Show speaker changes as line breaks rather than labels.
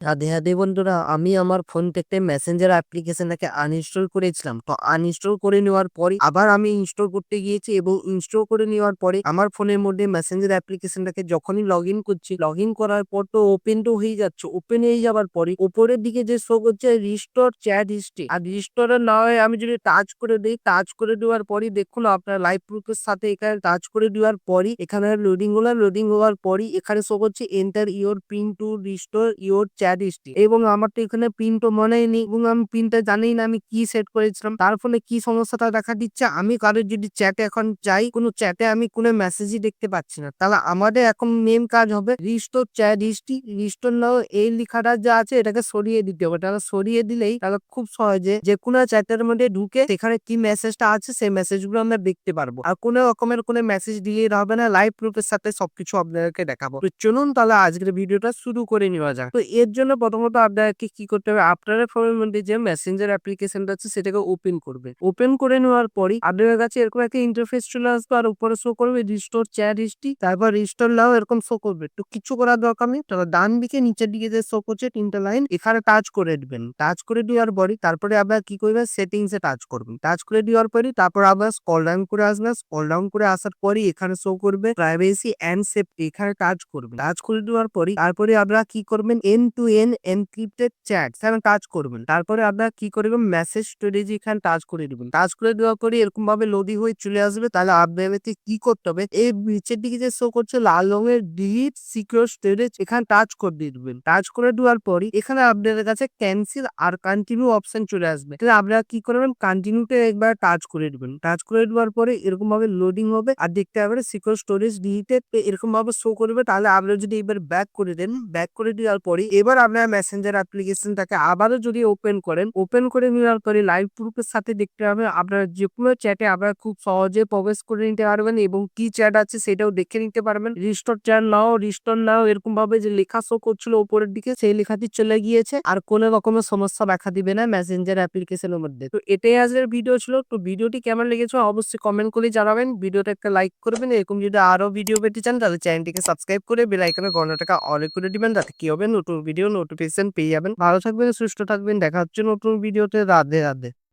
রাধে রাধে বন্ধুরা, আমি আমার ফোন থেকে মেসেঞ্জার অ্যাপ্লিকেশনটাকে আনইনস্টল করেছিলাম। তো আনইনস্টল করে নেওয়ার পরে আবার আমি ইনস্টল করতে গিয়েছি এবং ইনস্টল করে নেওয়ার পরে আমার ফোনের মধ্যে মেসেঞ্জার অ্যাপ্লিকেশনটাকে যখনই লগ ইন করছি, লগ ইন করার পর তো ওপেন তো হয়ে যাচ্ছে। ওপেন হয়ে যাওয়ার পরে উপরের দিকে যে শো করছে রিস্টোর চ্যাট হিস্ট্রি, আর রিস্টোরের না হয় আমি যদি টাচ করে দিই, টাচ করে দেওয়ার পরই দেখুন আপনার লাইভ প্রুফের সাথে এখানে টাচ করে দেওয়ার পরই এখানে লোডিং হওয়ার পরই এখানে শো করছে enter your pin to restore your chat history. এবং আমার তো এখানে পিন তো মনেই নেই এবং আমি পিনটা জানি না আমি কি সেট করেছিলাম, তার ফলে কি সমস্যাটা দেখা দিচ্ছে। আমি কারোর যদি চ্যাটে এখন যাই, কোনো চ্যাটে আমি কোনো মেসেজই দেখতে পাচ্ছি না। তাহলে আমাদের এখন মেন কাজ হবে রিস্টোর চ্যাট হিস্ট্রি। রিস্টোর নাও এই লেখাটা যা আছে এটাকে সরিয়ে দিতে হবে। তাহলে সরিয়ে দিলেই তাহলে খুব সহজে যে কোনো চ্যাটের মধ্যে ঢুকে সেখানে কি মেসেজটা আছে সেই মেসেজগুলো আমরা দেখতে পারবো। আর কোনো রকমের কোনো মেসেজ ডিলিট হবে না, লাইভ প্রুফের সাথে সবকিছু আপনাদেরকে দেখাবো। তো চলুন তাহলে আজকের ভিডিওটা শুরু করে নেওয়া যাক। তো এর জন্য প্রথমত আপনাদেরকে কি করতে হবে, আপনার ফোনের মধ্যে যে মেসেঞ্জার অ্যাপ্লিকেশনটা আছে সেটাকে ওপেন করবে। ওপেন করে নেওয়ার পরই আপনাদের কাছে এরকম একটা ইন্টারফেস চলে আসবে, আর উপরে শো করবে রিস্টোর চ্যাট হিস্ট্রি, তারপর রিস্টোর নাও এরকম শো করবে। তো কিছু করার দরকার নেই, তাহলে ডান দিকে নিচের দিকে যে শো করছে তিনটা লাইন, এখানে টাচ করে দিবেন। টাচ করে দেওয়ার পরই তারপরে আপনার কি করবেন, সেটিংস এ টাচ করবেন। টাচ করে দেওয়ার পরই তারপর আবার স্ক্রল ডাউন করে আসবেন। স্ক্রল ডাউন করে আসার পরই এখানে শো করবে প্রাইভেসি এন্ড সেফটি, এখানে টাচ করবেন। টাচ করে দেওয়ার পরই তারপরে আপনারা কি করবেন, end to end encrypted chat এখানে টাচ করবেন। তারপরে আপনারা কি করবেন, মেসেজ স্টোরেজ এখানে টাচ করে দিবেন। টাচ করে দেওয়ার পরে এরকম ভাবে লোডিং হয়ে চলে আসবে। তাহলে আপনাদেরকে কি করতে হবে, এই নিচের দিকে যে শো করছে লাল রঙের ডিলিট সিকিউর স্টোরেজ, এখানে টাচ করে দিয়ে দিবেন। টাচ করে দেওয়ার পরই এখানে আপনাদের কাছে ক্যান্সেল আর কন্টিনিউ অপশন চলে আসবে। তাহলে আপনারা কি করবেন, কন্টিনিউতে একবার টাচ করে দিবেন। টাচ করে দেওয়ার পরে এরকম ভাবে লোডিং হবে আর দেখতে পাবেন সিকিউর স্টোরেজ ডিলিটেড এরকম ভাবে শো করবে। তাহলে আপনারা যদি এবার ব্যাক করে দেন, ব্যাক করে দেওয়ার পরে এবার আপনারা মেসেঞ্জার অ্যাপ্লিকেশনটাকে আবারও যদি ওপেন করেন, ওপেন করে নেওয়ার পরে লাইভ প্রুফের সাথে দেখতে পাবেন আপনারা যে কোনো চ্যাটে আপনারা খুব সহজে প্রবেশ করে নিতে পারবেন এবং কি চ্যাট আছে সেটাও দেখে নিতে পারবেন। রিস্টোর চ্যাট নাও, রিস্টোর নাও এরকম ভাবে যে লেখা শো করছিল উপরের দিকে সেই লেখাটি চলে গিয়েছে, আর কোনো রকমের সমস্যা দেখা দিবে না মেসেঞ্জার অ্যাপ্লিকেশনের মধ্যে। তো এটাই আজকের ভিডিও ছিল। তো ভিডিওটি কেমন লেগেছে অবশ্যই কমেন্ট করে জানাবেন। ভিডিওটা একটা লাইক করবেন। এরকম যদি আরো ভিডিও পেতে চান তাহলে চ্যানেলটিকে সাবস্ক্রাইব করে বেল আইকনের ঘন্টাটাকে অল করে দিবেন, যাতে কি হবে নতুন ভিডিও নোটিফিকেশন পেয়ে যাবেন। ভালো থাকবেন, সুস্থ থাকবেন, দেখা হচ্ছে নতুন ভিডিওতে। রাধে রাধে।